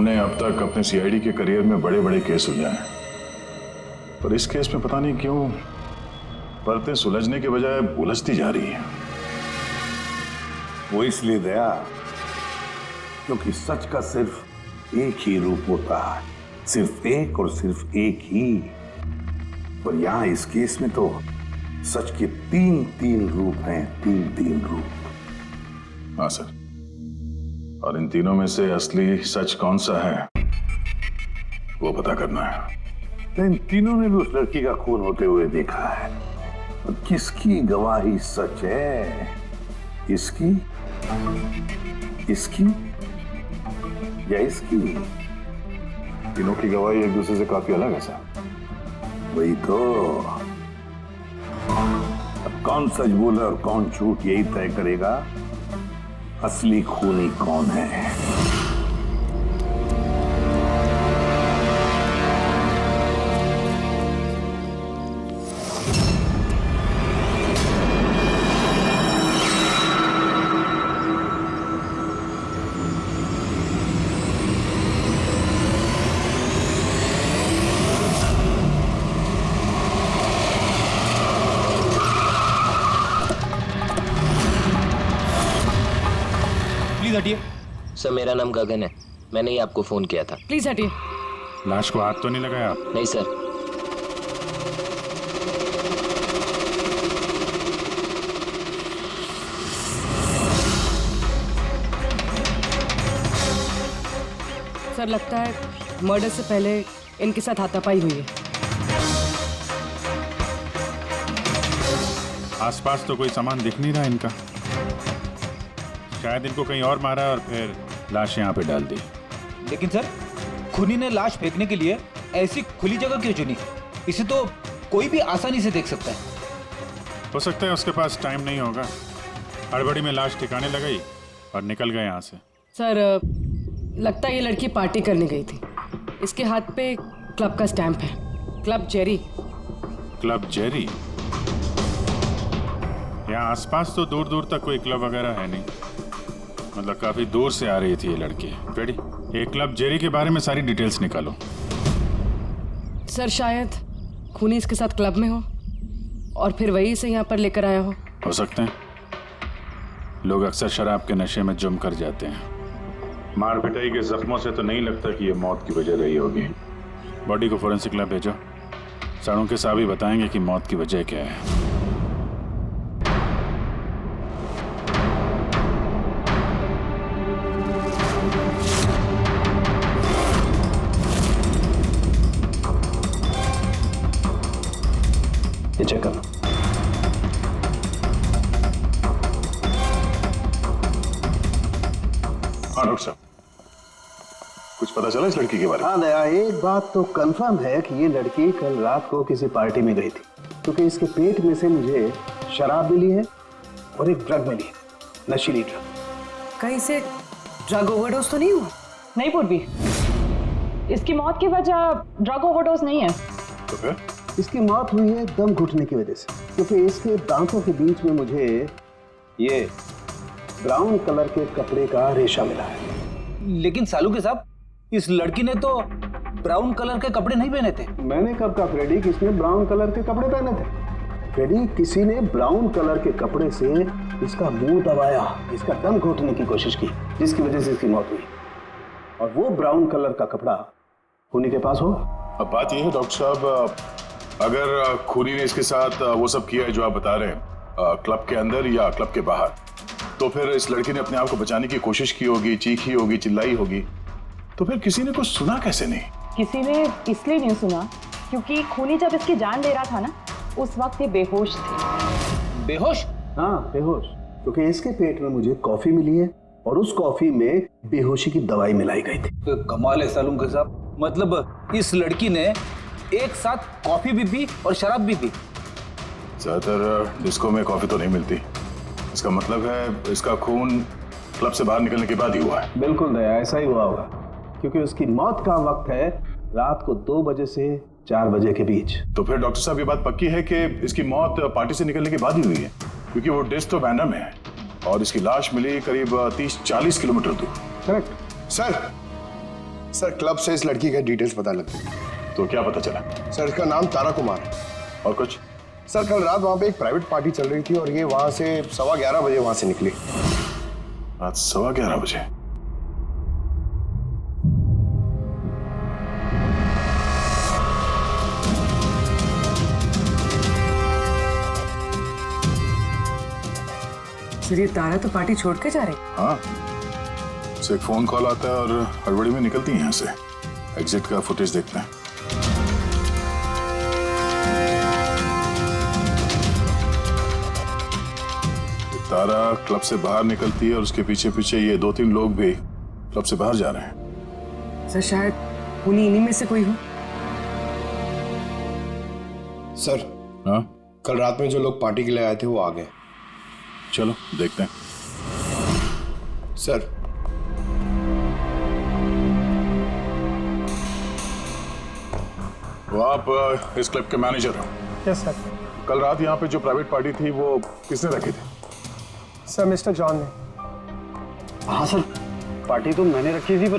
ने अब तक अपने सीआईडी के करियर में बड़े बड़े केस सुलझाए हैं, पर इस केस में पता नहीं क्यों परतें सुलझने के बजाय उलझती जा रही है। वो इसलिए दया क्योंकि सच का सिर्फ एक ही रूप होता है, सिर्फ एक और सिर्फ एक ही। पर यहां इस केस में तो सच के तीन तीन रूप हैं, तीन तीन रूप। हाँ सर, और इन तीनों में से असली सच कौन सा है वो पता करना है। तो इन तीनों ने भी उस लड़की का खून होते हुए देखा है, और किसकी गवाही सच है? इसकी, इसकी या इसकी? तीनों की गवाही एक दूसरे से काफी अलग है सर। वही तो। अब कौन सच बोले और कौन झूठ, यही तय करेगा असली खूनी कौन है। हटिए। सर मेरा नाम गगन है, मैंने ही आपको फोन किया था। प्लीज हटिए। लाश को हाथ तो नहीं लगाया आप? नहीं सर। सर लगता है मर्डर से पहले इनके साथ हाथापाई हुई है। आसपास तो कोई सामान दिख नहीं रहा इनका, शायद इनको कहीं और मारा और फिर लाश यहाँ पे डाल दी। लेकिन सर, खूनी ने लाश फेंकने के लिए ऐसी खुली जगह क्यों चुनी? इसे तो कोई भी आसानी से देख सकता है। हो सकता है उसके पास टाइम नहीं होगा, हड़बड़ी में लाश ठिकाने लगाई और निकल गए यहाँ से। सर लगता है ये लड़की पार्टी करने गई थी। इसके हाथ पे क्लब का स्टैंप है, क्लब जेरी। Club Jerry? यहाँ आसपास तो दूर दूर तक कोई क्लब वगैरह है नहीं, मतलब काफी दूर से आ रही थी ये लड़की। रेडी, ये क्लब जेरी के बारे में सारी डिटेल्स निकालो। सर शायद खूनी इसके साथ क्लब में हो और फिर वही से यहाँ पर लेकर आया हो सकते हैं। लोग अक्सर शराब के नशे में जुम कर जाते हैं। मार पिटाई के जख्मों से तो नहीं लगता कि ये मौत की वजह रही होगी। बॉडी को फोरेंसिक लैब भेजो, सारों के साहब ही बताएंगे कि मौत की वजह क्या है। ये चेक करना। हाँ डॉक्टर साहब, कुछ पता चला इस लड़की के बारे में? हाँ दया, एक बात तो कंफर्म है कि ये लड़की कल रात को किसी पार्टी में गई थी, क्योंकि इसके पेट में से मुझे शराब मिली है और एक ड्रग मिली है, नशीली ड्रग। कहीं से ड्रग ओवरडोज तो नहीं हुआ? नहीं पूर्वी, इसकी मौत की वजह ड्रग ओवरडोज नहीं है। तो फिर? इसकी मौत हुई है दम घुटने की वजह से, क्योंकि इसके दांतों के बीच में मुझे ये ब्राउन कलर के कपड़े का रेशा मिला है। लेकिन सालू के साहब, इस लड़की ने तो ब्राउन कलर के कपड़े नहीं पहने थे। मैंने कब कहा फ्रेडी किसने ब्राउन कलर के कपड़े पहने थे? फ्रेडी, किसी ने ब्राउन कलर के कपड़े से इसका मुंह दबाया, इसका दम घोटने की कोशिश की, जिसकी वजह से इसकी मौत हुई। और वो ब्राउन कलर का कपड़ा खूनी के पास होगा। अब बात यह है डॉक्टर साहब, अगर खूनी ने इसके साथ वो सब किया है जो आप बता रहे हैं, क्लब के अंदर या क्लब के बाहर, तो फिर इस लड़की ने अपने आप को बचाने की कोशिश की होगी, चीखी होगी, चिल्लाई होगी, तो फिर किसी ने कुछ सुना कैसे नहीं? किसी ने इसलिए नहीं सुना क्योंकि खूनी जब इसकी जान ले रहा था ना, उस वक्त ये बेहोश थे। बेहोश? हाँ बेहोश, क्योंकि इसके पेट में मुझे कॉफी मिली है और उस कॉफी में बेहोशी की दवाई मिलाई गई थी। तो कमाल है सालू के साहब, मतलब इस लड़की ने एक साथ कॉफी भी पी और शराब भी पी। ज्यादातर डिस्को में कॉफी तो नहीं मिलती, इसका मतलब है इसका खून क्लब से बाहर निकलने के बाद ही हुआ है। बिल्कुल दया, ऐसा ही हुआ होगा, क्योंकि उसकी मौत का वक्त है रात को 2 बजे से 4 बजे के बीच। तो फिर डॉक्टर साहब ये बात पक्की है कि इसकी मौत पार्टी से निकलने के बाद ही हुई है, क्योंकि वो डिस्क तो बैंड्रा में है और इसकी लाश मिली करीब 30-40 किलोमीटर दूर। Correct sir. सर क्लब से इस लड़की के डिटेल्स पता लगते हैं। तो क्या पता चला? सर इसका नाम तारा कुमार है। और कुछ? सर कल रात वहाँ पे एक प्राइवेट पार्टी चल रही थी और ये वहाँ से 11:15 बजे वहाँ से निकली। रात 11:15 बजे? सर ये तारा तो पार्टी छोड़ के जा रही। हाँ, उसे एक फोन कॉल आता है और हड़बड़ी में निकलती है यहाँ से। एग्जिट का फुटेज देखते हैं। तारा क्लब से बाहर निकलती है और उसके पीछे पीछे ये 2-3 लोग भी क्लब से बाहर जा रहे हैं। सर शायद खूनी इन्हीं में से कोई हो। सर हाँ, कल रात में जो लोग पार्टी के लिए आए थे वो आ गए। चलो देखते हैं। सर तो आप इस क्लब के मैनेजर हो? Yes sir. कल रात यहाँ पे जो प्राइवेट पार्टी थी वो किसने रखी थी? सर मिस्टर जॉन ने। हाँ सर, पार्टी तो मैंने रखी थी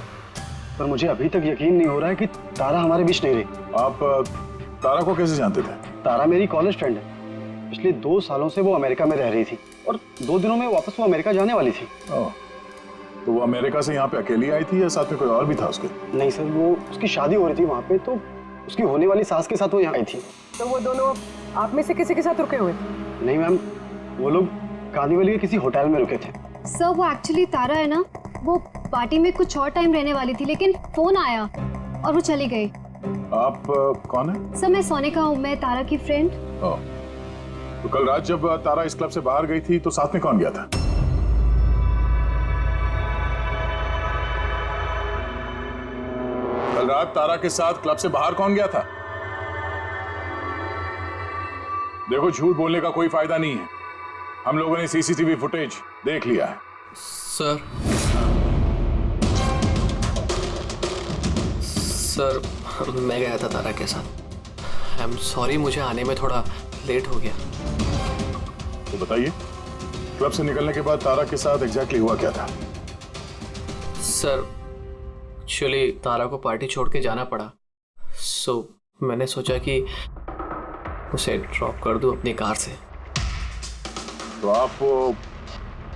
पर मुझे अभी तक यकीन नहीं हो रहा है कि तारा हमारे बीच नहीं रही। आप तारा को कैसे जानते थे? तारा मेरी कॉलेज फ्रेंड है। पिछले 2 सालों से वो अमेरिका में रह रही थी और 2 दिनों में वापस वो अमेरिका जाने वाली थी। ओह, तो वो अमेरिका से यहाँ पे अकेली आई थी या साथ में कोई और भी था उसके? नहीं सर, वो उसकी शादी हो रही थी वहाँ पे, तो उसकी होने वाली सास के साथ वो यहाँ आई थी। तो वो दोनों आप में से किसी के साथ रुके हुए थे? नहीं मैम, वो लोग कांदीवली के किसी होटल में रुके थे। सर वो एक्चुअली तारा है ना, वो पार्टी में कुछ और टाइम रहने वाली थी लेकिन फोन आया और वो चली गई। आप कौन है? सर मैं सोनिका हूँ, मैं तारा की फ्रेंड। ओह, तो कल रात जब तारा इस क्लब से बाहर गई थी तो साथ में कौन गया था? कल रात तारा के साथ क्लब से बाहर कौन गया था? देखो, झूठ बोलने का कोई फायदा नहीं है। हम लोगों ने सीसीटीवी फुटेज देख लिया है। सर मैं गया था तारा के साथ। आई एम सॉरी, मुझे आने में थोड़ा लेट हो गया। तो बताइए, क्लब से निकलने के बाद तारा के साथ एग्जैक्टली हुआ क्या था? सर एक्चुअली तारा को पार्टी छोड़ के जाना पड़ा, सो मैंने सोचा कि उसे ड्रॉप कर दूं अपनी कार से। तो आप वो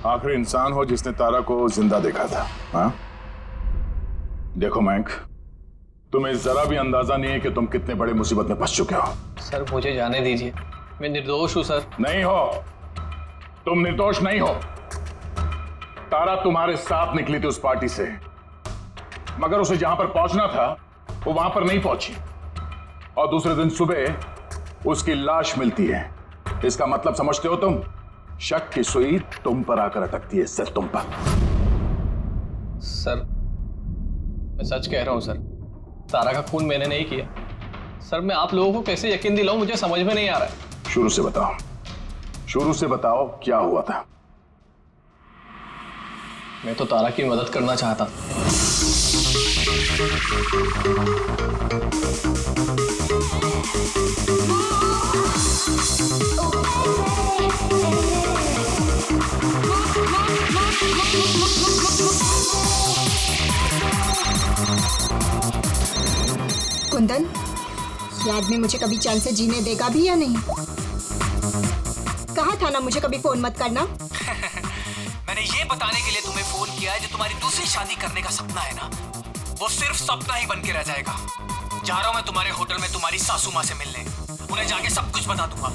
आखिरी इंसान हो जिसने तारा को जिंदा देखा था? हाँ? देखो मयंक, तुम्हें जरा भी अंदाजा नहीं है कि तुम कितने बड़े मुसीबत में फंस चुके हो। सर मुझे जाने दीजिए, मैं निर्दोष हूं सर। नहीं हो, तुम निर्दोष नहीं हो। तारा तुम्हारे साथ निकली थी उस पार्टी से, मगर उसे जहां पर पहुंचना था वो वहां पर नहीं पहुंची और दूसरे दिन सुबह उसकी लाश मिलती है। इसका मतलब समझते हो तुम? शक की सुई तुम पर आकर अटकती है, सिर्फ तुम पर। सर मैं सच कह रहा हूं सर, तारा का खून मैंने नहीं किया। सर मैं आप लोगों को कैसे यकीन दिलाऊं, मुझे समझ में नहीं आ रहा है। शुरू से बताओ, शुरू से बताओ क्या हुआ था? मैं तो तारा की मदद करना चाहता। कुंदन, ये आदमी मुझे कभी चैन से जीने देगा भी या नहीं? कहा था ना मुझे कभी फोन मत करना। मैंने ये बताने के लिए तुम्हें फोन किया है, जो तुम्हारी दूसरी शादी करने का सपना है ना, वो सिर्फ सपना ही बन के रह जाएगा। जा रहा हूं मैं तुम्हारे होटल में तुम्हारी सासू माँ से मिलने, उन्हें जाके सब कुछ बता दूंगा।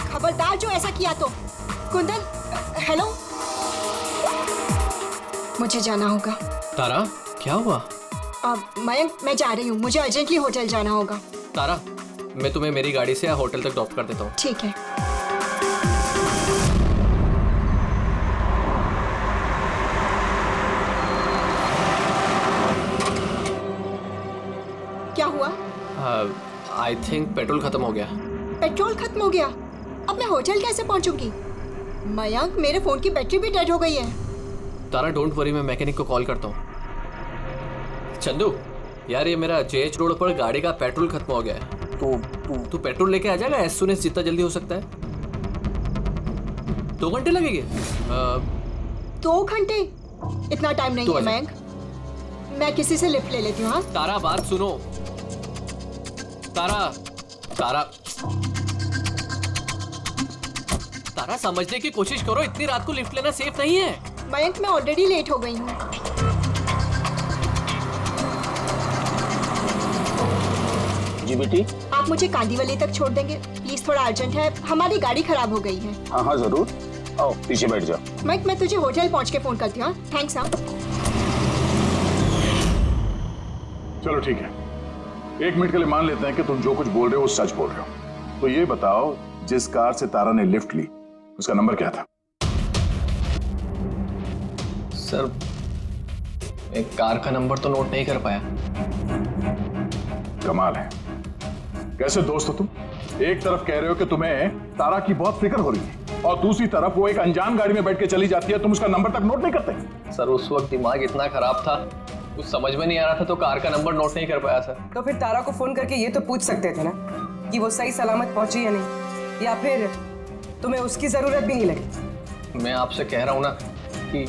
खबरदार जो ऐसा किया तो। कुंदन, हेलो, मुझे जाना होगा। तारा क्या हुआ? मयंक, मैं जा रही हूँ, मुझे अर्जेंटली होटल जाना होगा। तारा मैं तुम्हें मेरी गाड़ी से होटल तक ड्रॉप कर देता हूँ। ठीक है। क्या हुआ? आई थिंक पेट्रोल खत्म हो गया। पेट्रोल खत्म हो गया? अब मैं होटल कैसे पहुंचूंगी? मयंक, मेरे फोन की बैटरी भी डेड हो गई है। तारा डोंट वरी, मैं मैकेनिक को कॉल करता हूँ। चंदू यार, ये मेरा जेएच रोड पर गाड़ी का पेट्रोल खत्म हो गया है, तो तू पेट्रोल लेके आ जाएगा एज सून एज जितना जल्दी हो सकता है। 2 घंटे लगेंगे? 2 घंटे? इतना टाइम नहीं है मयंक। मैं किसी से लिफ्ट ले लेती हूँ। हाँ तारा बात सुनो। तारा तारा तारा समझने की कोशिश करो, इतनी रात को लिफ्ट लेना सेफ नहीं है। मयंक, मैं ऑलरेडी लेट हो गई हूँ। जी बेटी। आप मुझे कांदीवली तक छोड़ देंगे प्लीज, थोड़ा अर्जेंट है, हमारी गाड़ी खराब हो गई है। हाँ हाँ जरूर, आओ पीछे बैठ जाओ। मयंक, मैं तुझे होटल पहुँच के फोन करती हूँ। थैंक्स। हाँ चलो ठीक है, 1 मिनट के लिए मान लेते हैं कि तुम जो कुछ बोल रहे हो वो सच बोल रहे हो। तो ये बताओ, जिस कार से तारा ने लिफ्ट ली उसका नंबर क्या था? सर, एक कार का नंबर तो नोट नहीं कर पाया। कमाल है, कैसे दोस्त हो तुम? एक तरफ कह रहे हो कि तुम्हें तारा की बहुत फिक्र हो रही है और दूसरी तरफ वो एक अनजान गाड़ी में बैठ के चली जाती है, तुम उसका नंबर तक नोट नहीं करते। सर उस वक्त दिमाग इतना खराब था, कुछ समझ में नहीं आ रहा था, तो कार का नंबर नोट नहीं कर पाया सर। तो फिर तारा को फोन करके ये तो पूछ सकते थे ना कि वो सही सलामत पहुंची या नहीं, या फिर तुम्हें उसकी जरूरत भी नहीं लगी। मैं आपसे कह रहा हूँ ना कि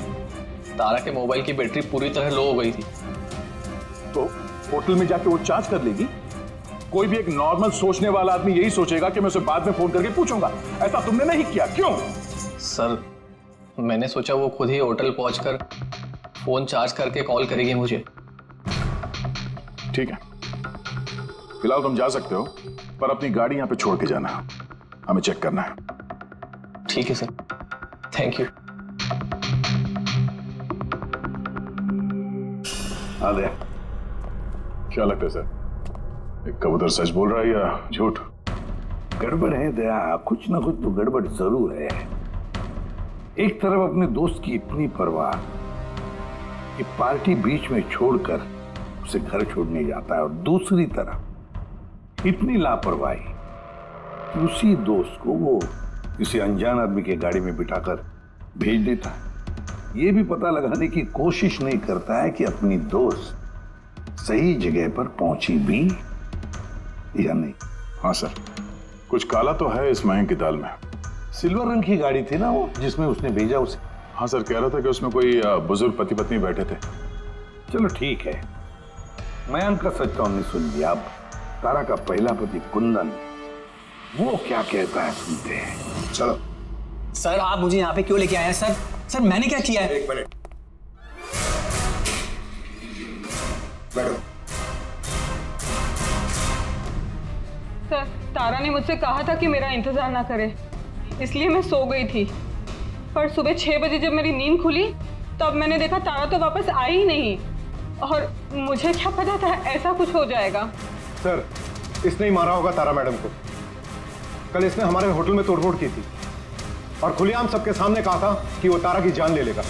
तारा के मोबाइल की बैटरी पूरी तरह लो हो गई थी। तो होटल में जाके वो चार्ज कर लेगी। कोई भी एक नॉर्मल सोचने वाला आदमी यही सोचेगा कि मैं उसे बाद में फोन करके पूछूंगा। ऐसा तुमने नहीं किया, क्यों? सर, मैंने सोचा वो खुद ही होटल पहुंचकर फोन चार्ज करके कॉल करेगी मुझे। ठीक है, फिलहाल तुम जा सकते हो, पर अपनी गाड़ी यहाँ पे छोड़ के जाना, हमें चेक करना है। ठीक है सर, थैंक यू। अरे क्या लगता है सर, एक कबूतर सच बोल रहा है या झूठ? गड़बड़ है दया, कुछ ना कुछ तो गड़बड़ जरूर है। एक तरफ अपने दोस्त की इतनी परवाह कि पार्टी बीच में छोड़कर उसे घर छोड़ने जाता है, और दूसरी तरफ इतनी लापरवाही कि उसी दोस्त को वो किसी अनजान आदमी के गाड़ी में बिठाकर भेज देता है। ये भी पता लगाने की कोशिश नहीं करता है कि अपनी दोस्त सही जगह पर पहुंची भी या नहीं। हाँ सर, कुछ काला तो है इस मयंक की दाल में। सिल्वर रंग की गाड़ी थी ना वो, जिसमें उसने भेजा उसे। हाँ सर, कह रहा था कि उसमें कोई बुजुर्ग पति पत्नी बैठे थे। चलो ठीक है, मयंक का सच तो हमने सुन लिया। अब तारा का पहला पति कुंदन, वो क्या कहता है सुनते हैं। चलो। सर, आप मुझे यहाँ पे क्यों लेके आए हैं? सर मैंने क्या किया है? एक मिनट बैठो। सर, तारा ने मुझसे कहा था कि मेरा इंतजार ना करे, इसलिए मैं सो गई थी। पर सुबह 6 बजे जब मेरी नींद खुली तब मैंने देखा तारा तो वापस आई ही नहीं, और मुझे क्या पता था ऐसा कुछ हो जाएगा। सर, इसने ही मारा होगा तारा मैडम को। कल इसने हमारे होटल में तोड़फोड़ की थी और खुलेआम सबके सामने कहा था कि वो तारा की जान ले लेगा।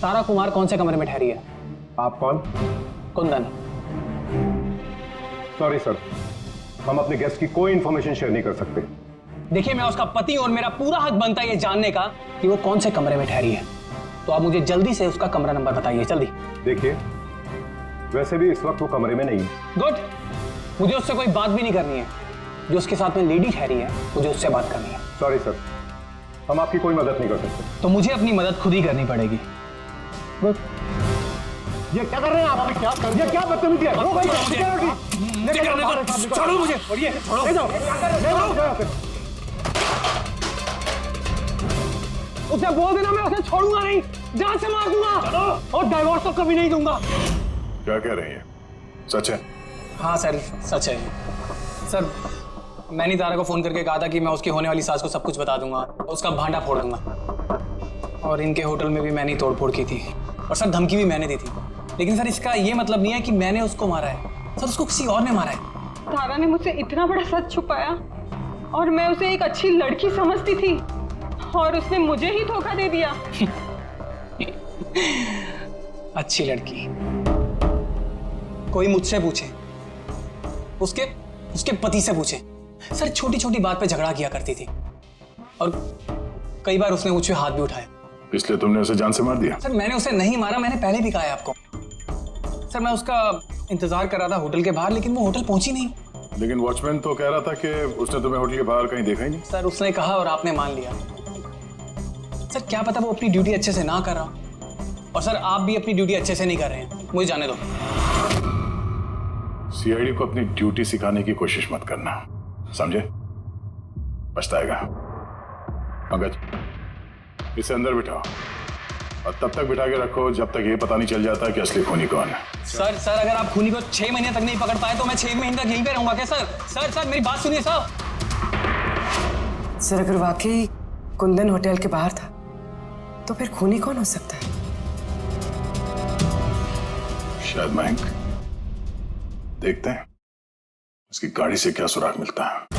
तारा कुमार कौन से कमरे में ठहरी है? आप कौन? कुंदन। सॉरी सर, हम अपने गेस्ट की कोई इंफॉर्मेशन शेयर नहीं कर सकते। देखिए, मैं उसका पति और मेरा पूरा हक बनता है ये जानने का कि वो कौन से कमरे में ठहरी है। तो आप मुझे जल्दी से उसका कमरा नंबर बताइए, जल्दी। देखिए, वैसे भी इस वक्त वो कमरे में नहीं है। गुड, मुझे उससे कोई बात भी नहीं करनी है। जो उसके साथ में लेडी ठहरी है, मुझे उससे बात करनी है। सॉरी सर, हम आपकी कोई मदद नहीं कर सकते। तो मुझे अपनी मदद खुद ही करनी पड़ेगी। गुड। ये क्या कर रहे हैं आप? ये क्या बदतमीजी है? वो भाई छोड़ो मुझे, छोड़ो। उसे बोल देना मैं उसे छोड़ूंगा नहीं, जान से मार दूंगा और डाइवोर्स तो कभी नहीं दूंगा। क्या कह रहे हैं, सच है? हाँ सर, सच है। सर, मैंने तारा को फोन करके कहा था कि मैं उसकी होने वाली सास को सब कुछ बता दूंगा, उसका भांडा फोड़ दूंगा। और इनके होटल में भी मैंने तोड़फोड़ की थी, और सर धमकी भी मैंने दी थी। लेकिन सर, इसका ये मतलब नहीं है कि मैंने उसको मारा है। सर, उसको किसी और ने मारा है। तारा ने मुझसे इतना बड़ा सच छुपाया और मैं उसे एक अच्छी लड़की समझती थी, और उसने मुझे ही धोखा दे दिया। अच्छी लड़की? कोई मुझसे पूछे, उसके पति से पूछे। सर, छोटी छोटी बात पे झगड़ा किया करती थी, और कई बार उसने मुझे हाथ भी उठाया। इसलिए तुमने उसे जान से मार दिया? सर, मैंने उसे नहीं मारा, मैंने पहले भी कहा है आपको। सर, मैं उसका इंतजार कर रहा था होटल के बाहर, लेकिन वो होटल पहुंची नहीं। लेकिन वॉचमैन तो कह रहा था कि उसने तुम्हें होटल के बाहर कहीं देखा ही नहीं। सर, उसने कहा और आपने मान लिया। सर, क्या पता वो अपनी ड्यूटी अच्छे से ना कर रहा, और सर आप भी अपनी ड्यूटी अच्छे से नहीं कर रहे हैं, मुझे जाने दो। सीआईडी को अपनी ड्यूटी सिखाने की कोशिश मत करना, समझे? पछताएगा। पंकज, इसे अंदर बिठाओ और तब तक बिठा के रखो जब तक ये पता नहीं चल जाता कि असली खूनी कौन है। सर अगर आप खूनी को 6 महीने तक नहीं पकड़ पाए तो मैं 6 महीने तक यहीं पे रहूंगा क्या सर मेरी बात सुनिए सर। सर अगर वाकई कुंदन होटल के बाहर था तो फिर खूनी कौन हो सकता है? शायद मयंक। देखते हैं उसकी गाड़ी से क्या सुराग मिलता है।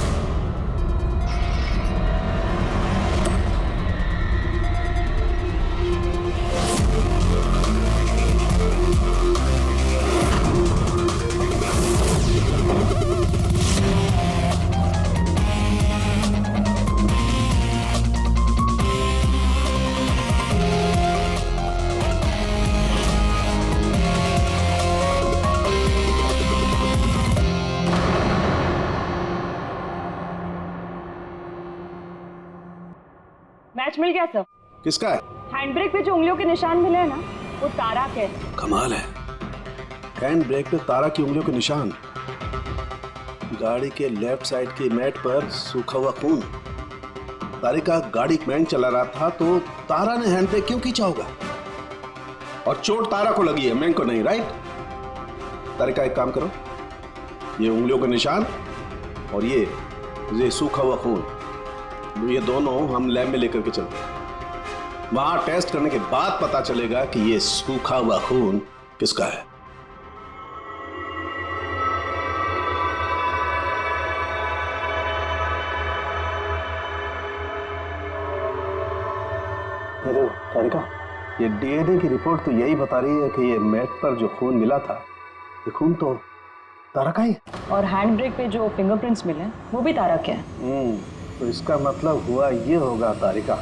मैच मिल गया सर। किसका है? हैंड ब्रेक पे जो उंगलियों के निशान मिले हैं ना, वो तारा के। कमाल है, हैंड ब्रेक पे तारा की उंगलियों के निशान, गाड़ी के लेफ्ट साइड की मैट पर सूखा हुआ खून। तारिका गाड़ी मैन चला रहा था तो तारा ने हैंड ब्रेक क्यों खींचा होगा? और चोट तारा को लगी है, मैन को नहीं, राइट? तारिका एक काम करो, ये उंगलियों के निशान और ये सूखा हुआ खून, ये दोनों हम लैब में लेकर के चलते हैं। वहां टेस्ट करने के बाद पता चलेगा कि ये सूखा हुआ खून किसका है। तारिका, ये डीएनए की रिपोर्ट तो यही बता रही है कि ये मैट पर जो खून मिला था, ये खून तो तारा का ही। और हैंड ब्रेक पे जो फिंगरप्रिंट्स मिले वो भी तारा के हैं। तो इसका मतलब हुआ ये होगा तारिका,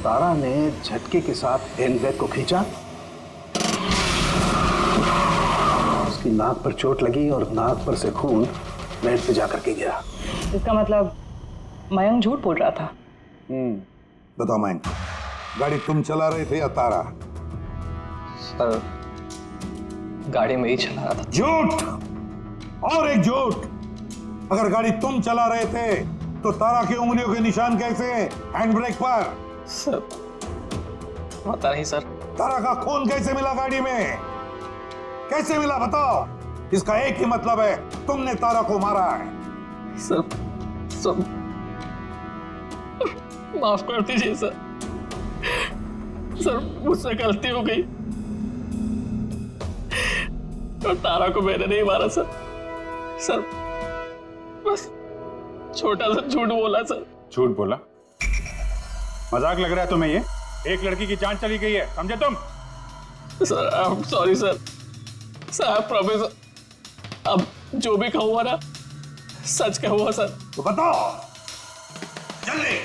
तारा ने झटके के साथ हैंड ब्रेक को खींचा, उसकी नाक पर चोट लगी और नाक पर से खून मैट पे जाकर के गिरा। इसका मतलब मयंक झूठ बोल रहा था। बताओ मयंक, गाड़ी तुम चला रहे थे या तारा? सर गाड़ी में ही चला रहा था। झूठ और एक झूठ। अगर गाड़ी तुम चला रहे थे तो तारा की उंगलियों के निशान कैसे हैंड ब्रेक पर? सर पता नहीं सर। तारा का खून कैसे मिला गाड़ी में? कैसे मिला बताओ? इसका एक ही मतलब है, तुमने तारा को मारा है। सर माफ कर दीजिए सर मुझसे गलती हो गई और तारा को मैंने नहीं मारा सर बस छोटा सा झूठ बोला सर। झूठ बोला? मजाक लग रहा है तुम्हें? ये एक लड़की की जान चली गई है, समझे तुम? Sir I am sorry sir I promise, अब जो भी कहूँगा ना सच कहूँगा सर। तो बताओ जल्दी।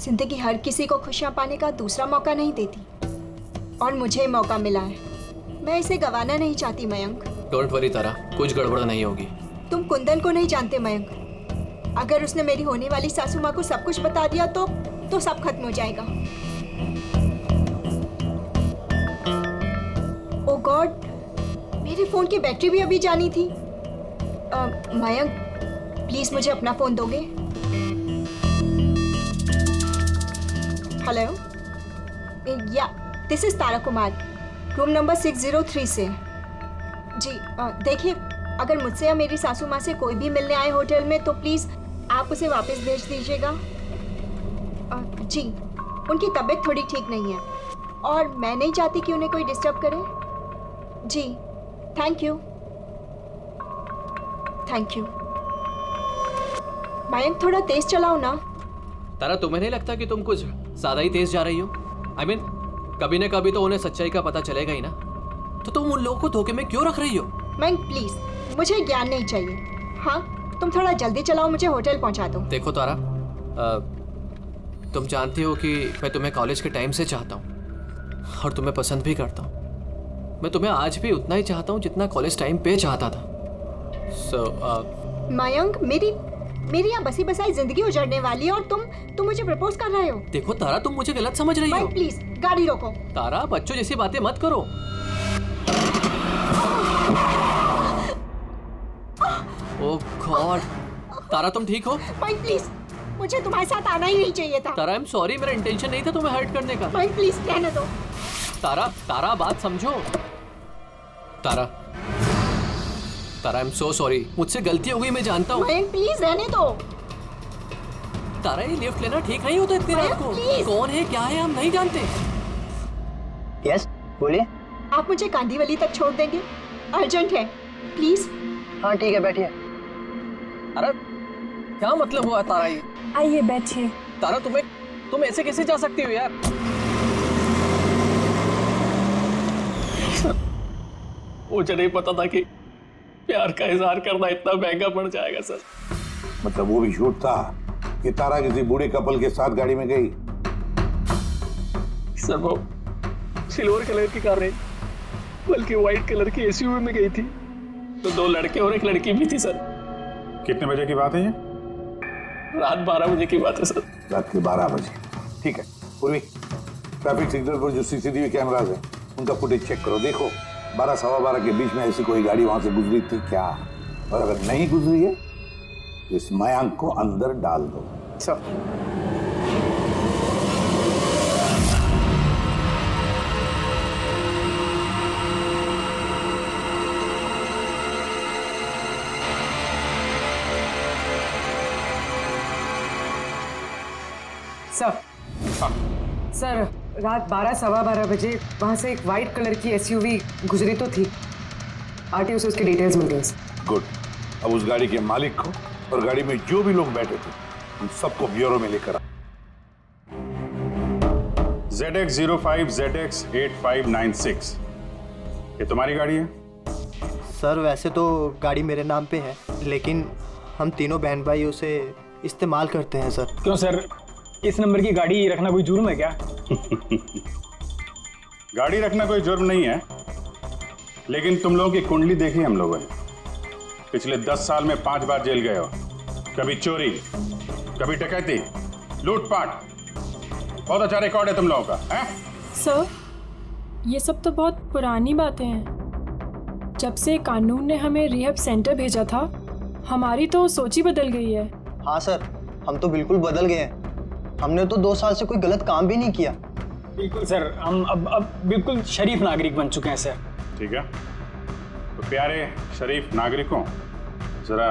जिंदगी हर किसी को खुशियां पाने का दूसरा मौका नहीं देती और मुझे मौका मिला है, मैं इसे गंवाना नहीं चाहती मयंक। डोंट वरी तारा, कुछ गड़बड़ नहीं होगी। तुम कुंदन को नहीं जानते मयंक, अगर उसने मेरी होने वाली सासू माँ को सब कुछ बता दिया तो सब खत्म हो जाएगा। ओ गॉड, मेरे फोन की बैटरी भी अभी जानी थी। मयंक प्लीज मुझे अपना फोन दोगे? हेलो, या this is Tara Kumar, room number 603 से। जी देखिए, अगर मुझसे या मेरी सासू माँ से कोई भी मिलने आए होटल में तो प्लीज़ आप उसे वापस भेज दीजिएगा। जी, उनकी तबीयत थोड़ी ठीक नहीं है और मैं नहीं चाहती कि उन्हें कोई डिस्टर्ब करे। जी थैंक यू। मयंक थोड़ा तेज चलाओ ना। तारा, तुम्हें नहीं लगता कि तुम कुछ ज्यादा ही तेज जा रही हो? I mean, कभी न कभी तो उन्हें सच्चाई का पता चलेगा ही ना, तो तुम उन लोगों को धोखे में क्यों रख रही हो? मयंक प्लीज, मुझे ज्ञान नहीं चाहिए। हाँ, तुम थोड़ा जल्दी चलाओ, मुझे होटल पहुंचा दो। देखो तारा, तुम जानती हो कि मैं तुम्हें कॉलेज के टाइम से चाहता हूँ और तुम्हें पसंद भी करता हूँ। मैं तुम्हें आज भी उतना ही चाहता हूँ जितना कॉलेज टाइम पे चाहता था। मयंक, मेरी यहाँ बसी बसाई जिंदगी उजड़ने वाली है और तुम मुझे प्रपोज कर रहे हो। देखो तारा, तुम मुझे गलत समझ रही हो। प्लीज गाड़ी रोको। तारा बच्चों जैसी बातें मत करो। ओह गॉड, तारा तुम ठीक हो? माइक प्लीज, मुझे तुम्हारे साथ आना ही नहीं चाहिए था। तारा आई एम सॉरी, मेरा इंटेंशन नहीं था तुम्हें हर्ट करने का। माइक प्लीज रहने दो। तारा बात समझो। तारा आई एम सो सॉरी, मुझसे गलती हो गई, मैं जानता हूँ। माइक प्लीज रहने दो। तारा ये लिफ्ट लेना ठीक नहीं होता इतनी रात को। कौन है क्या है हम नहीं जानते। यस बोलिए। आप मुझे कांदीवली तक छोड़ देंगे? अर्जेंट है प्लीज। हाँ ठीक है बैठिए। अरे क्या मतलब हुआ तारा ये? आइए बैठिए। तारा तुम ऐसे कैसे जा सकती हो यार? मुझे नहीं पता था कि प्यार का इजहार करना इतना महंगा पड़ जाएगा सर। मतलब वो भी झूठ था कि तारा किसी बूढ़े कपल के साथ गाड़ी में गई? सर वो सिल्वर कलर की कार नहीं बल्कि व्हाइट कलर की एसयूवी में गई थी, तो 2 लड़के और 1 लड़की भी थी सर। कितने बजे की बात है ये? रात 12 बजे की बात है सर। रात के 12 बजे, ठीक है। पूर्वी, ट्रैफिक सिग्नल पर जो सीसीटीवी कैमरास है उनका फुटेज चेक करो। देखो 12 सवा 12 के बीच में ऐसी कोई गाड़ी वहां से गुजरी थी क्या? और अगर नहीं गुजरी है तो इस मयांक को अंदर डाल दो। सर सर रात 12 सवा 12 बजे वहां से एक वाइट कलर की एसयूवी गुजरी तो थी। आरटीओ से उसकी डिटेल्स मिल गई। गुड। अब उस गाड़ी के मालिक को और गाड़ी में जो भी लोग बैठे थे उन सबको ब्यूरो में लेकर आ। ZX05 ZX8596 ये तुम्हारी गाड़ी है? सर वैसे तो गाड़ी मेरे नाम पे है, लेकिन हम तीनों बहन भाई उसे इस्तेमाल करते हैं सर। क्यों सर, इस नंबर की गाड़ी रखना कोई जुर्म है क्या? गाड़ी रखना कोई जुर्म नहीं है, लेकिन तुम लोगों की कुंडली देखी हम लोगों ने। पिछले 10 साल में 5 बार जेल गए हो। कभी चोरी, कभी डकैती, लूटपाट। बहुत अच्छा रिकॉर्ड है तुम लोगों का, हैं? सर ये सब तो बहुत पुरानी बातें हैं। जब से कानून ने हमें रिहैब सेंटर भेजा था हमारी तो सोच ही बदल गई है। हाँ सर, हम तो बिल्कुल बदल गए हैं। हमने तो 2 साल से कोई गलत काम भी नहीं किया। बिल्कुल सर, हम अब बिल्कुल शरीफ नागरिक बन चुके हैं सर। ठीक है, तो प्यारे शरीफ नागरिकों, जरा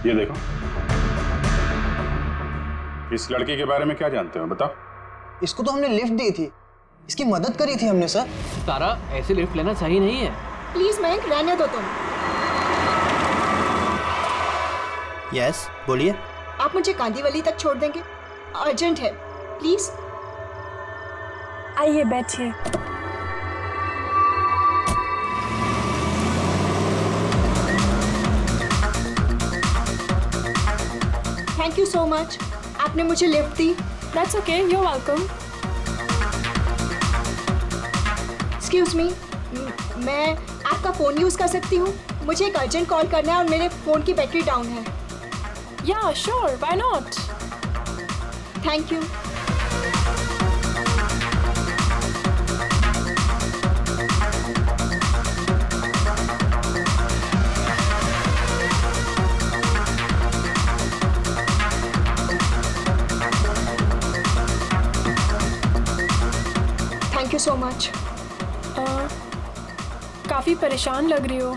ये देखो। इस लड़की के बारे में क्या जानते हो, बताओ? इसको तो हमने लिफ्ट दी थी, इसकी मदद करी थी हमने सर। तारा ऐसे लिफ्ट लेना सही नहीं है। प्लीज मयंक रहने दो तुम। यस बोलिए। आप मुझे कांदीवली तक छोड़ देंगे? अर्जेंट है प्लीज। आइए बैठिए। थैंक यू सो मच, आपने मुझे लिफ्ट दी। That's okay, you are welcome. Excuse me, मैं आपका फ़ोन यूज़ कर सकती हूँ? मुझे एक अर्जेंट कॉल करना है और मेरे फ़ोन की बैटरी डाउन है। या sure, why not. Thank you. Thank you so much. काफ़ी परेशान लग रही हो,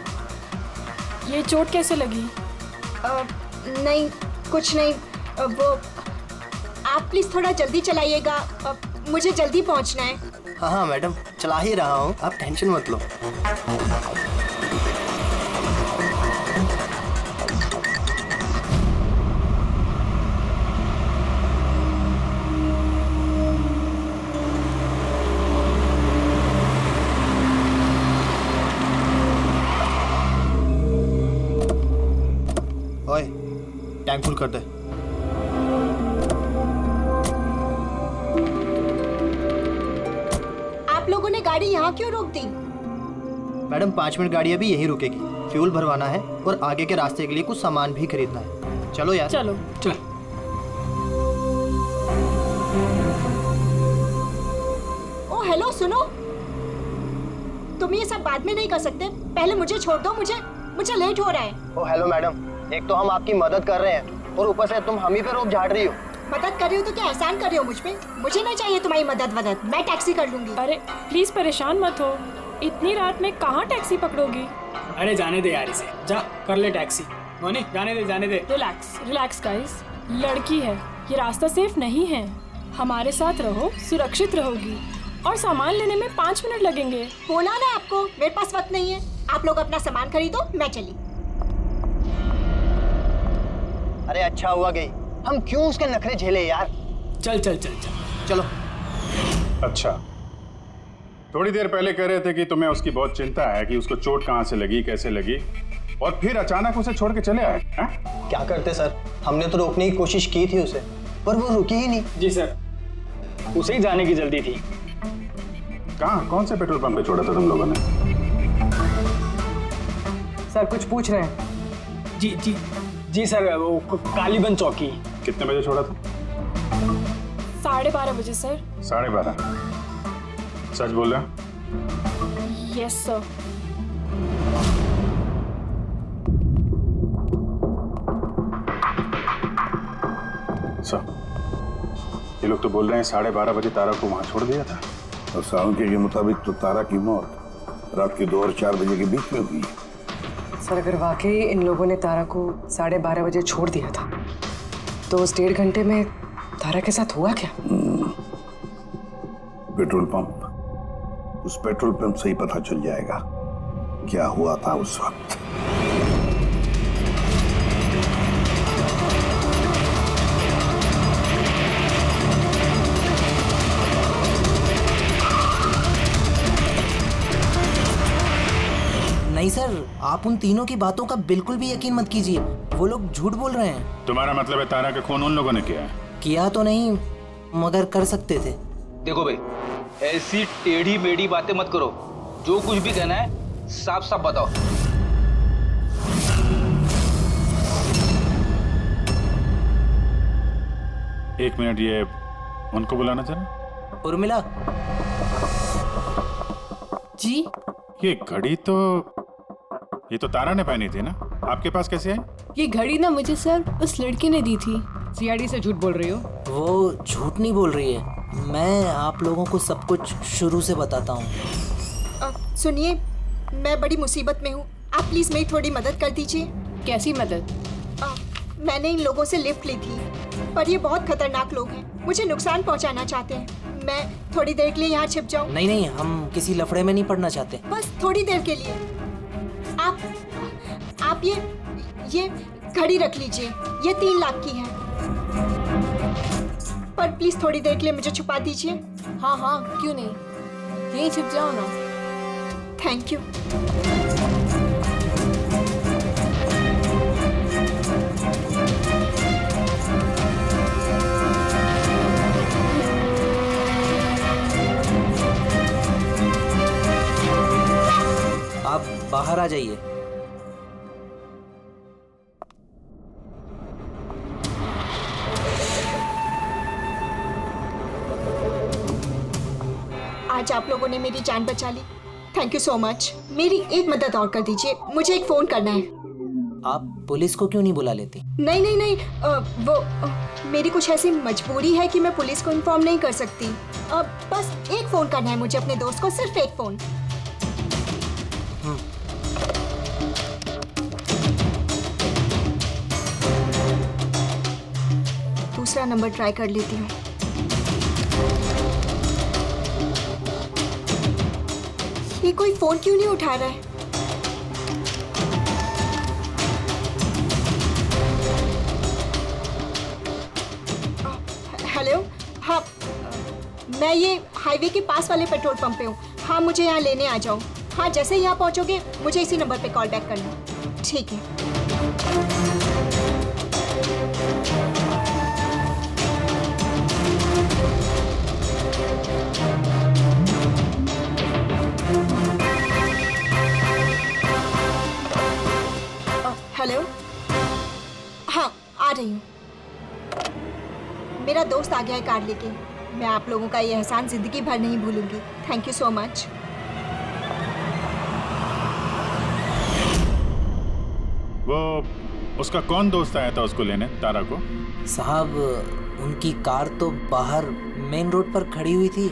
ये चोट कैसे लगी? नहीं कुछ नहीं। वो आप प्लीज़ थोड़ा जल्दी चलाइएगा, मुझे जल्दी पहुंचना है। हाँ हाँ मैडम, चला ही रहा हूँ, आप टेंशन मत लो। ओए, टैंक फुल कर दे। आप लोगों ने गाड़ी यहाँ क्यों रोक दी? मैडम 5 मिनट गाड़ी अभी यहीं रुकेगी, फ्यूल भरवाना है और आगे के रास्ते के लिए कुछ सामान भी खरीदना है। चलो यार। चलो चलो। तुम ये सब बाद में नहीं कर सकते? पहले मुझे छोड़ दो, मुझे लेट हो रहा है। ओ हेलो मैडम, एक तो हम आपकी मदद कर रहे हैं और ऊपर से तुम हम ही पे रोप झाड़ रही हो। मदद कर रही हो तो क्या एहसान कर रही हो मुझ पे? मुझे नहीं चाहिए तुम्हारी मदद वदद, मैं टैक्सी कर लूंगी। अरे प्लीज परेशान मत हो, इतनी रात में कहाँ टैक्सी पकड़ोगी? अरे जाने दे यार इसे, जा कर ले टैक्सी। मोनी जाने दे। रिलैक्स गाइस, लड़की है, ये रास्ता सेफ नहीं है। हमारे साथ रहो, सुरक्षित रहोगी। और सामान लेने में 5 मिनट लगेंगे। बोला ना आपको, मेरे पास वक्त नहीं है। आप लोग अपना सामान खरीदो, मैं चली। अरे अच्छा हुआ गई, हम क्यों उसके नखरे झेले यार। चल चलो। अच्छा, थोड़ी देर पहले कह रहे थे कि तुम्हें उसकी बहुत चिंता है कि उसको चोट कहाँ से लगी, कैसे लगी, और फिर अचानक उसे छोड़ के चले आए। क्या करते सर, हमने तो रोकने की कोशिश की थी उसे, पर वो रुकी ही नहीं। जी सर, उसे ही जाने की जल्दी थी। कहाँ, कौन से पेट्रोल पंप पे छोड़ा था तुम लोगों ने? सर कुछ पूछ रहे हैं? जी सर, वो कालीबंद चौकी। कितने बजे छोड़ा था? 12:30 बजे सर। 12:30? सच बोल रहे? Yes sir. सर, ये लोग तो बोल रहे हैं 12:30 बजे तारा को वहां छोड़ दिया था। और सावंकी के मुताबिक तो तारा की मौत रात के 2 और 4 बजे के बीच में हुई है। सर, अगर वाकई इन लोगों ने तारा को 12:30 बजे छोड़ दिया था, तो उस 1.5 घंटे में तारा के साथ हुआ क्या? पेट्रोल पंप, उस पेट्रोल पंप से ही पता चल जाएगा क्या हुआ था उस वक्त। नहीं सर, आप उन तीनों की बातों का बिल्कुल भी यकीन मत कीजिए, वो लोग झूठ बोल रहे हैं। तुम्हारा मतलब है तारा का खून उन लोगों ने किया है? किया तो नहीं, मगर कर सकते थे। देखो भाई, ऐसी टेढ़ी मेढ़ी बातें मत करो, जो कुछ भी कहना है साफ साफ बताओ। एक मिनट, ये उनको बुलाना जरा। उर्मिला जी, ये घड़ी तो, ये तो तारा ने पहनी थी ना, आपके पास कैसे आई? ये घड़ी ना मुझे सर उस लड़की ने दी थी। सीआईडी से झूठ बोल रही हो? वो झूठ नहीं बोल रही है, मैं आप लोगों को सब कुछ शुरू से बताता हूँ। सुनिए, मैं बड़ी मुसीबत में हूँ, आप प्लीज मेरी थोड़ी मदद कर दीजिए। कैसी मदद? मैंने इन लोगों से लिफ्ट ली थी, पर ये बहुत खतरनाक लोग हैं, मुझे नुकसान पहुँचाना चाहते हैं। मैं थोड़ी देर के लिए यहाँ छिप जाऊँ? नहीं, हम किसी लफड़े में नहीं पड़ना चाहते। बस थोड़ी देर के लिए। आप ये घड़ी रख लीजिए, ये 3 लाख की है, पर प्लीज थोड़ी देर के लिए मुझे छुपा दीजिए। हाँ, क्यों नहीं, यहीं छिप जाओ ना। Thank you. आप बाहर आ जाइए। आज आप लोगों ने मेरी जान बचा ली, थैंक यू सो मच। मेरी एक मदद और कर दीजिए, मुझे एक फोन करना है। आप पुलिस को क्यों नहीं बुला लेती? नहीं, मेरी कुछ ऐसी मजबूरी है कि मैं पुलिस को इन्फॉर्म नहीं कर सकती। बस एक फोन करना है मुझे अपने दोस्त को, सिर्फ एक फोन। दूसरा नंबर ट्राई कर लेती हूँ। ये कोई फोन क्यों नहीं उठा रहा है? हेलो, हाँ, मैं ये हाईवे के पास वाले पेट्रोल पंप पे हूँ। हाँ, मुझे यहाँ लेने आ जाओ। हाँ, जैसे ही यहाँ पहुँचोगे मुझे इसी नंबर पे कॉल बैक करना। ठीक है। हेलो, हाँ, आ रही हूँ। मेरा दोस्त आ गया है कार लेके। मैं आप लोगों का ये एहसान जिंदगी भर नहीं भूलूंगी। Thank you so much. वो उसका कौन दोस्त आया था उसको लेने, तारा को? साहब उनकी कार तो बाहर मेन रोड पर खड़ी हुई थी,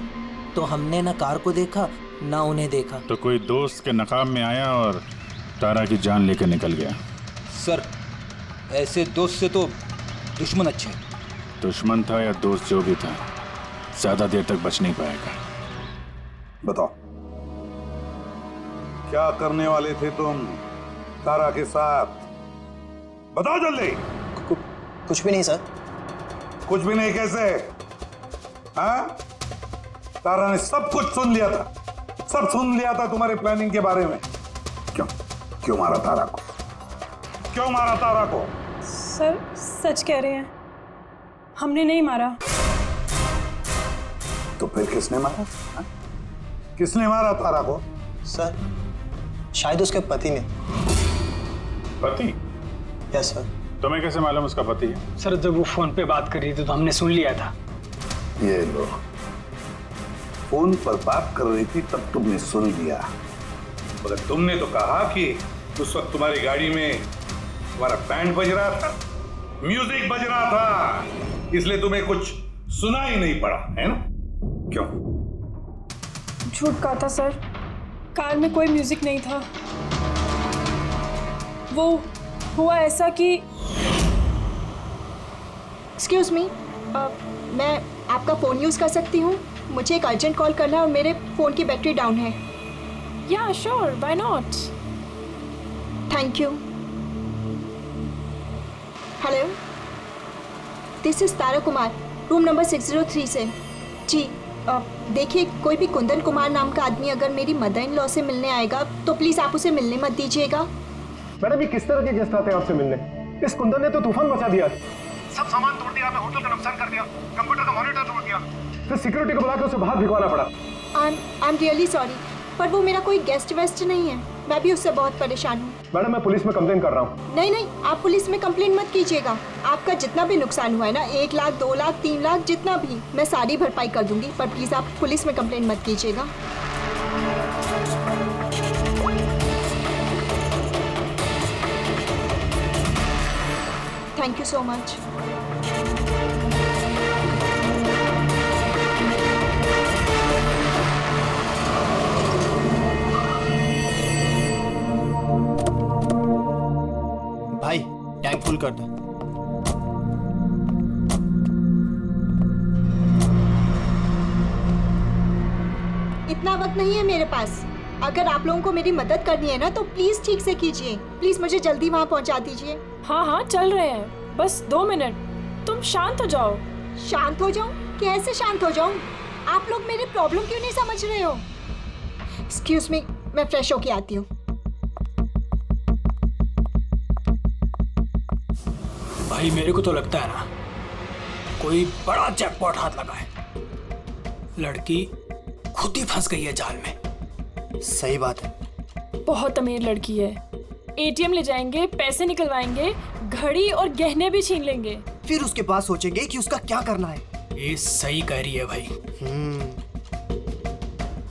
तो हमने ना कार को देखा ना उन्हें देखा। तो कोई दोस्त के नकाब में आया और तारा की जान लेकर निकल गया। सर ऐसे दोस्त से तो दुश्मन अच्छे। दुश्मन था या दोस्त, जो भी था, ज्यादा देर तक बच नहीं पाएगा। बताओ क्या करने वाले थे तुम तारा के साथ? बताओ जल्दी। कुछ भी नहीं सर। कुछ भी नहीं कैसे? हाँ, तारा ने सब कुछ सुन लिया था, सब सुन लिया था तुम्हारे प्लानिंग के बारे में। क्यों मारा तारा को? क्यों मारा तारा को? सर सच कह रहे हैं, हमने नहीं मारा। तो फिर किसने मारा? हा? किसने मारा तारा को? सर शायद उसके पति ने। पति? Yes sir. तुम्हें कैसे मालूम उसका पति है? सर जब वो फोन पे बात कर रही थी तो हमने सुन लिया था। ये लो, फोन पर बात कर रही थी तब तुमने सुन लिया, मगर तुमने तो कहा कि उस वक्त तुम्हारी गाड़ी में तुम्हारा बैंड बज रहा था, म्यूजिक बज रहा था, इसलिए तुम्हें कुछ सुना ही नहीं पड़ा, है ना? क्यों? झूठ कहा था सर, कार में कोई म्यूजिक नहीं था। वो हुआ ऐसा कि एक्सक्यूज मी, मैं आपका फ़ोन यूज़ कर सकती हूँ? मुझे एक अर्जेंट कॉल करना है और मेरे फ़ोन की बैटरी डाउन है। या sure, why not. Thank you. Hello, this is Tara Kumar, room number 603 से। जी देखिए, कोई भी कुंदन कुमार नाम का आदमी अगर मेरी मदर इन लॉ से मिलने आएगा तो प्लीज़ आप उसे मिलने मत दीजिएगा। मैडम ये किस तरह के गेस्ट आते हैं आपसे मिलने? इस कुंदन ने तो तूफान मचा दिया, सब सामान तोड़ दिया, हमें होटल का नुकसान कर दिया, कंप्यूटर का मॉनिटर तोड़ दिया, फिर सिक्योरिटी को बुला के उसे बाहर भिगवाना पड़ा। आई एम रियली सॉरी, पर वो मेरा कोई गेस्ट वेस्ट नहीं है, मैं भी उससे बहुत परेशान हूँ। मैडम मैं पुलिस में कंप्लेन कर रहा हूँ। नहीं, आप पुलिस में कंप्लेन मत कीजिएगा। आपका जितना भी नुकसान हुआ है ना, 1 लाख 2 लाख 3 लाख जितना भी, मैं सारी भरपाई कर दूंगी, पर प्लीज आप पुलिस में कंप्लेन मत कीजिएगा। Thank you so much. भाई टैंक फुल कर दो। इतना वक्त नहीं है मेरे पास। अगर आप लोगों को मेरी मदद करनी है ना तो प्लीज ठीक से कीजिए। प्लीज मुझे जल्दी वहाँ पहुँचा दीजिए। हाँ चल रहे हैं, बस 2 मिनट। तुम शांत हो जाओ। शांत हो जाऊं? कैसे शांत हो जाऊं? आप लोग मेरी प्रॉब्लम क्यों नहीं समझ रहे हो? एक्सक्यूज मी, मैं फ्रेश होके आती हूँ। भाई मेरे को तो लगता है ना कोई बड़ा जैकपॉट हाथ लगा है। लड़की खुद ही फंस गई है जाल में। सही बात है। बहुत अमीर लड़की है। एटीएम ले जाएंगे, पैसे निकलवाएंगे, घड़ी और गहने भी छीन लेंगे। फिर उसके पास सोचेंगे कि उसका क्या करना है। ये सही कह रही है भाई।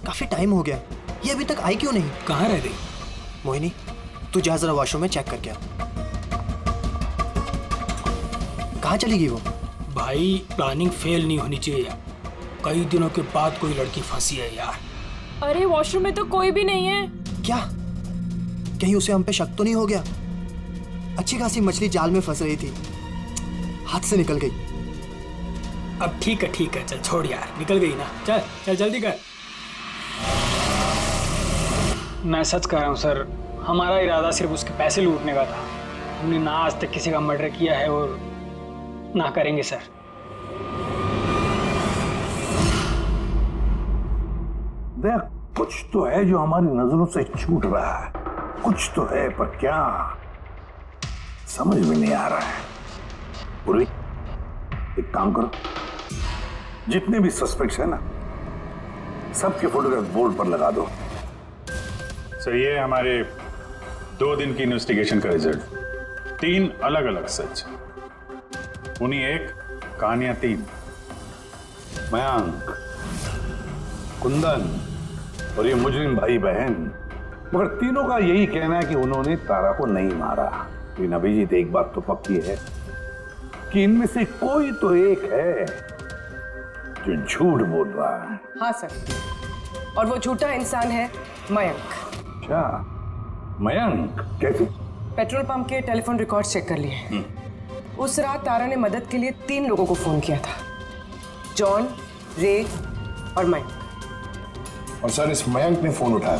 काफी टाइम हो गया, ये अभी तक आई क्यों नहीं? कहाँ रह गई? मोहिनी तू जा जरा वॉशरूम में चेक करके आ। कहाँ चली गई वो? भाई प्लानिंग फेल नहीं होनी चाहिए। कई दिनों के बाद कोई लड़की फंसी है यार। अरे वॉशरूम में तो कोई भी नहीं है। क्या कहीं उसे हम पे शक तो नहीं हो गया? अच्छी खासी मछली जाल में फंस रही थी, हाथ से निकल गई। अब ठीक है चल छोड़ यार, निकल गई ना, चल जल्दी कर। मैं सच कह रहा हूँ सर, हमारा इरादा सिर्फ उसके पैसे लूटने का था। हमने ना आज तक किसी का मर्डर किया है और ना करेंगे सर। देख, कुछ तो है जो हमारी नजरों से छूट रहा है, कुछ तो है, पर क्या समझ में नहीं आ रहा है। पूर्वी एक काम करो, जितने भी सस्पेक्ट्स है ना, सबके फोटोग्राफ बोर्ड पर लगा दो। सर ये हमारे 2 दिन की इन्वेस्टिगेशन का रिजल्ट। 3 अलग अलग सच, उन्हीं एक, कहानियां 3। मयांक, कुंदन और ये मुजरिम भाई बहन, मगर तीनों का यही कहना है कि उन्होंने तारा को नहीं मारा। लेकिन अभिजीत एक बात तो पक्की है कि इनमें से कोई तो एक है जो झूठ बोल रहा है। हाँ सर, और वो झूठा इंसान है मयंक। क्या मयंक? कैसे? पेट्रोल पंप के टेलीफोन रिकॉर्ड चेक कर लिए। उस रात तारा ने मदद के लिए 3 लोगों को फोन किया था, जॉन, रे और मयंक। और सर इस मयंक ने फोन उठाया।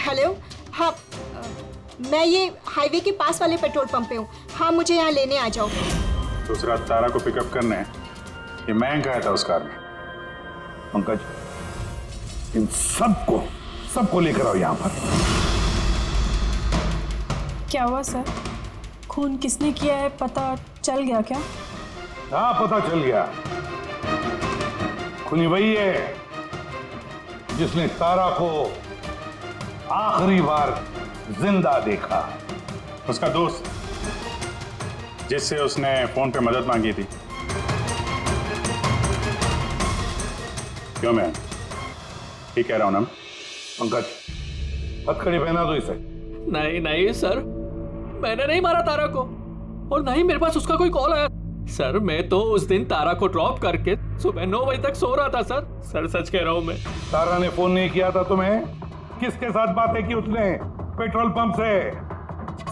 हेलो, हाँ मैं ये हाईवे के पास वाले पेट्रोल पंप पे हूँ। हाँ मुझे यहाँ लेने आ जाओ। तो उस रात तारा को पिकअप करने ये मयंक आया था उस कार में। पंकज, इन सबको लेकर आओ यहाँ पर। क्या हुआ सर? खून किसने किया है पता चल गया क्या? हाँ पता चल गया। खूनी वही है जिसने तारा को आखिरी बार जिंदा देखा। उसका दोस्त जिससे उसने फोन पे मदद मांगी थी। क्यों मैं ठीक कह रहा हूं ना? पंकज, हथकड़ी पहना दो इसे। नहीं नहीं सर, मैंने नहीं मारा तारा को, और नहीं मेरे पास उसका कोई कॉल आया। सर मैं तो उस दिन तारा को ड्रॉप करके सुबह 9 बजे तक सो रहा था सर। सर सच कह रहा हूं मैं। तारा ने फोन नहीं किया था तुम्हें? किसके साथ बातें की उसने? पेट्रोल पंप से।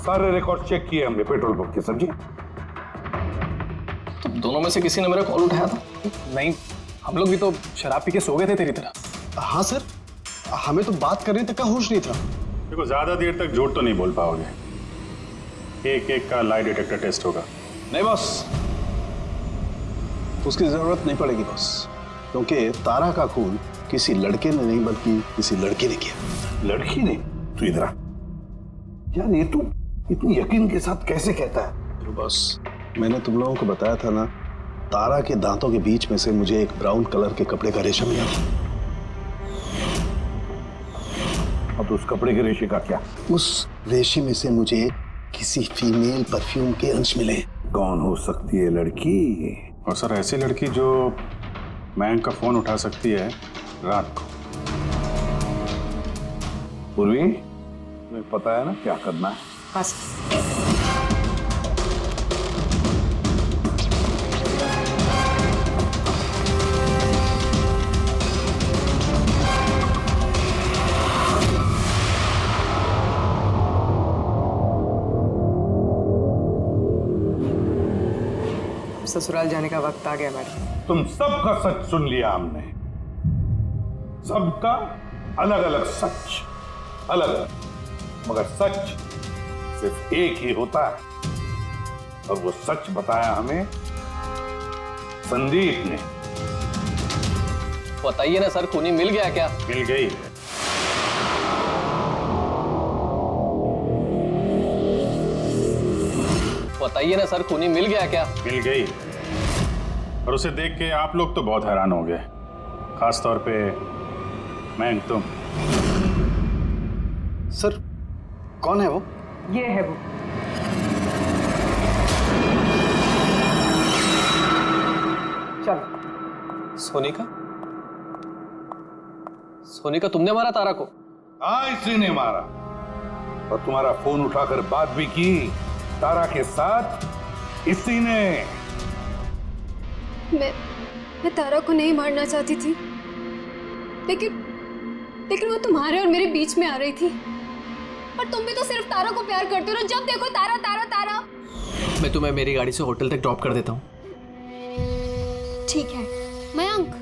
सारे रिकॉर्ड चेक किए हमने पेट्रोल पंप के। समझे? तो दोनों में से किसी ने मेरा कॉल उठाया था? नहीं, हम लोग भी तो शराब पी के सो गए थे तेरी तरह। हाँ सर, हमें तो बात करने तक का होश नहीं था। देखो ज्यादा देर तक झूठ तो नहीं बोल पाओगे। एक का लाई डिटेक्टर टेस्ट होगा। नहीं बॉस, उसकी जरूरत नहीं पड़ेगी बॉस, क्योंकि तारा का खून किसी लड़के ने नहीं बल्कि किसी लड़की ने किया। लड़की ने? तू इधर आ यार, ये तू इतनी यकीन के साथ कैसे कहता है? तो बॉस, मैंने तुम लोगों को बताया था ना, तारा के दांतों के बीच में से मुझे एक ब्राउन कलर के कपड़े का रेशा मिला था। और उस कपड़े के रेशे का क्या? उस रेशे में से मुझे किसी फीमेल परफ्यूम के अंश मिले। कौन हो सकती है लड़की? और सर ऐसी लड़की जो मयंक का फोन उठा सकती है रात को। पूर्वी, तुम्हें पता है ना क्या करना है? हाँ। ससुराल जाने का वक्त आ गया मैडम। तुम सबका सच सुन लिया हमने। सबका अलग अलग सच, अलग अलग, मगर सच सिर्फ एक ही होता है। और वो सच बताया हमें संदीप ने। बताइए ना सर, खूनी मिल गया क्या? मिल गई। बताइए ना सर, खूनी मिल गया क्या? मिल गई। और उसे देख के आप लोग तो बहुत हैरान हो गए, खास तौर पे मयंक तुम। सर कौन है वो? ये है वो। चलो। सोनिका तुमने मारा तारा को? हाँ, इसी ने मारा। और तुम्हारा फोन उठाकर बात भी की तारा के साथ इसी ने। मैं तारा को नहीं मारना चाहती थी, लेकिन वो तुम्हारे और मेरे बीच में आ रही थी। और तुम भी तो सिर्फ तारा को प्यार करते हो, जब देखो तारा तारा तारा। मैं तुम्हें मेरी गाड़ी से होटल तक ड्रॉप कर देता हूँ। ठीक है। मयंक,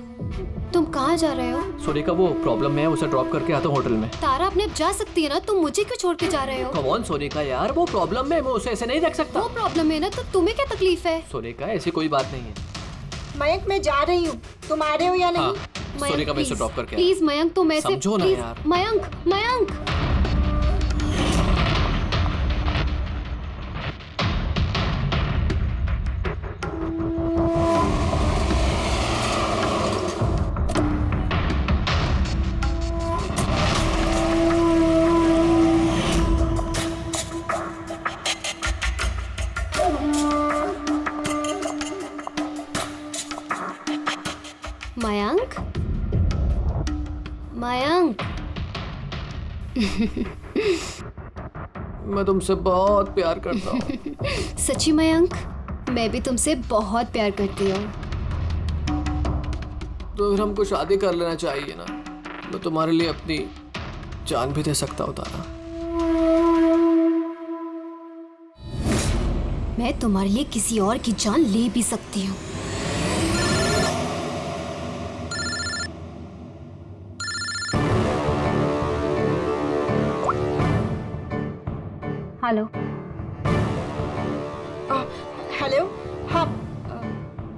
तुम कहाँ जा रहे हो? सोनिका वो प्रॉब्लम में है, उसे ड्रॉप करके आता हूँ होटल में। तारा अपने आप जा सकती है ना, तुम मुझे क्यों छोड़ के जा रहे हो? कम ऑन सोनिका यार, वो प्रॉब्लम में, मैं उसे ऐसे नहीं रख सकता। वो प्रॉब्लम है ना, तो तुम्हें क्या तकलीफ है? सोनिका ऐसी कोई बात नहीं है। मयंक मैं जा रही हूँ, तुम आ रहे हो या नहीं? हाँ, सोनिका मैं इसे ड्रॉप करके प्लीज मयंक, तुम ऐसे समझो ना यार। मयंक मयंक मयंक मैं तुमसे बहुत प्यार करता हूँ। सच्ची मयंक, मैं भी तुमसे बहुत प्यार करती हूँ। तो फिर हमको शादी कर लेना चाहिए ना। मैं तुम्हारे लिए अपनी जान भी दे सकता हूँ तारा। मैं तुम्हारे लिए किसी और की जान ले भी सकती हूँ। हेलो। हेलो। हाँ,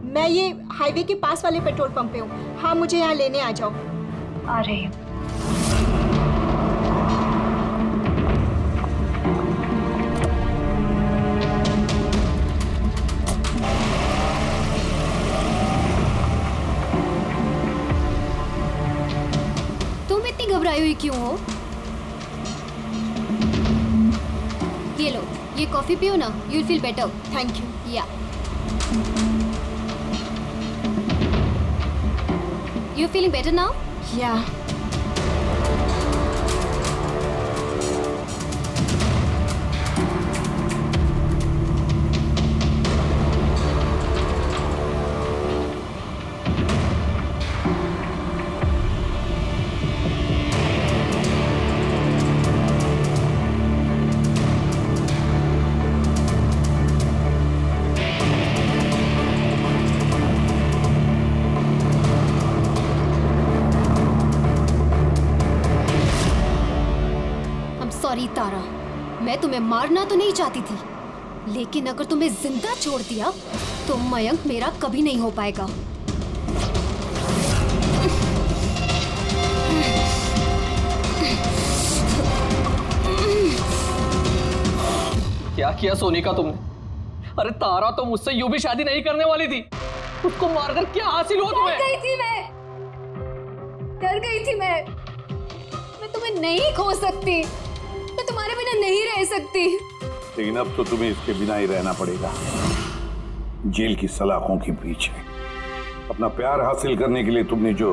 मैं ये हाईवे के पास वाले पेट्रोल पंप पे हूँ। हाँ, मुझे यहाँ लेने आ जाओ। आ रही हूँ। तुम इतनी घबराई हुई क्यों हो? ये लो, ये कॉफी पियो ना, you will feel better. Thank you. या यू फीलिंग बेटर नाउ? या। सॉरी तारा, मैं तुम्हें मारना तो नहीं चाहती थी, लेकिन अगर तुम्हें जिंदा छोड़ दिया तो मयंक मेरा कभी नहीं हो पाएगा। क्या किया सोनिका तुमने? अरे तारा तो मुझसे यूं भी शादी नहीं करने वाली थी। उसको मारकर क्या हासिल हुआ तुम्हें? डर गई थी मैं तुम्हें नहीं खो सकती, मैं तुम्हारे बिना नहीं रह सकती। लेकिन अब तो तुम्हें इसके बिना ही रहना पड़ेगा, जेल की सलाखों के पीछे। अपना प्यार हासिल करने के लिए तुमने जो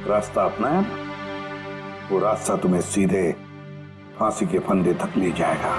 रास्ता अपनाया ना, वो रास्ता तुम्हें सीधे फांसी के फंदे तक ले जाएगा।